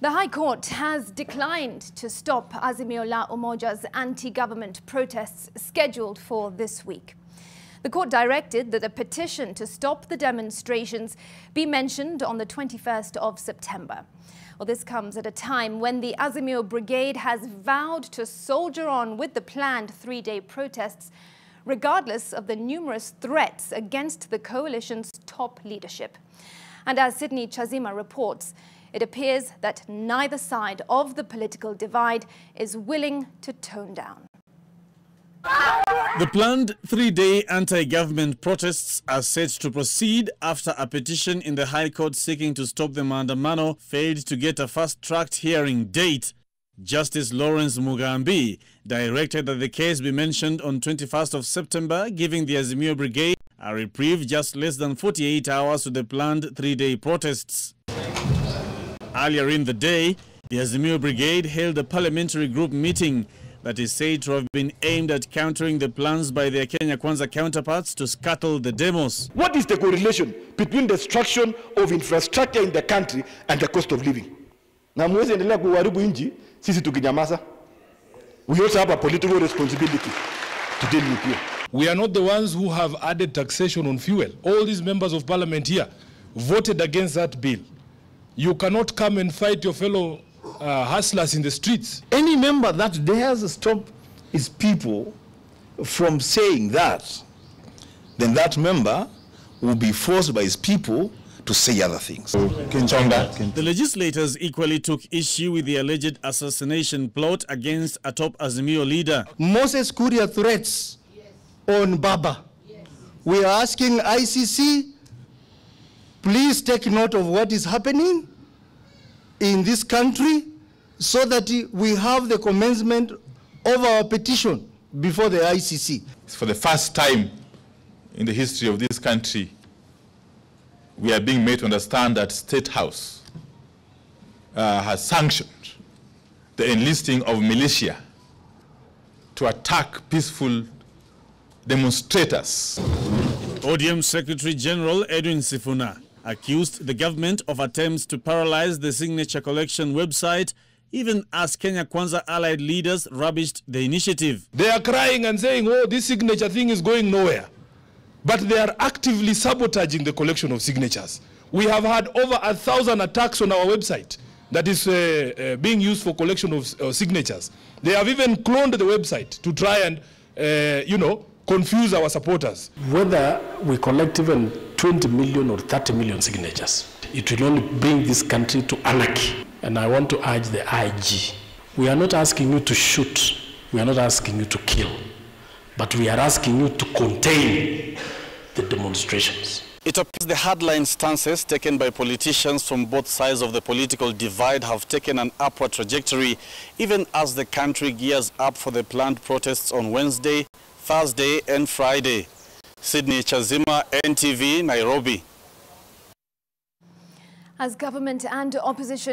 The High Court has declined to stop Azimio la Umoja's anti-government protests scheduled for this week. The court directed that a petition to stop the demonstrations be mentioned on the 21st of September. Well, this comes at a time when the Azimio Brigade has vowed to soldier on with the planned three-day protests, regardless of the numerous threats against the coalition's top leadership. And as Sydney Chazima reports, it appears that neither side of the political divide is willing to tone down. The planned three-day anti-government protests are set to proceed after a petition in the High Court seeking to stop the maandamano failed to get a fast-tracked hearing date. Justice Lawrence Mugambi directed that the case be mentioned on 21st of September, giving the Azimio Brigade a reprieve just less than 48 hours to the planned three-day protests. Earlier in the day, the Azimio Brigade held a parliamentary group meeting that is said to have been aimed at countering the plans by their Kenya Kwanza counterparts to scuttle the demos. What is the correlation between the destruction of infrastructure in the country and the cost of living? Na mwezi endelea kuharibu nchi, sisi tukinyamaza. We also have a political responsibility to deal with you. We are not the ones who have added taxation on fuel. All these members of parliament here voted against that bill. You cannot come and fight your fellow hustlers in the streets. Any member that dares stop his people from saying that, then that member will be forced by his people to say other things. The legislators equally took issue with the alleged assassination plot against a top Azimio leader. Moses Kuria threats on Baba. We are asking ICC, please take note of what is happening in this country so that we have the commencement of our petition before the ICC. For the first time in the history of this country, we are being made to understand that State House has sanctioned the enlisting of militia to attack peaceful demonstrators. ODM Secretary General Edwin Sifuna accused the government of attempts to paralyze the signature collection website, even as Kenya Kwanza allied leaders rubbished the initiative. They are crying and saying, oh, this signature thing is going nowhere. But they are actively sabotaging the collection of signatures. We have had over 1,000 attacks on our website that is being used for collection of signatures. They have even cloned the website to try and, confuse our supporters. Whether we collect even 20 million or 30 million signatures, it will only bring this country to anarchy. And I want to urge the IG. We are not asking you to shoot. We are not asking you to kill. But we are asking you to contain the demonstrations. It appears the hardline stances taken by politicians from both sides of the political divide have taken an upward trajectory, even as the country gears up for the planned protests on Wednesday, Thursday and Friday. Sydney Chazima, NTV, Nairobi. As government and opposition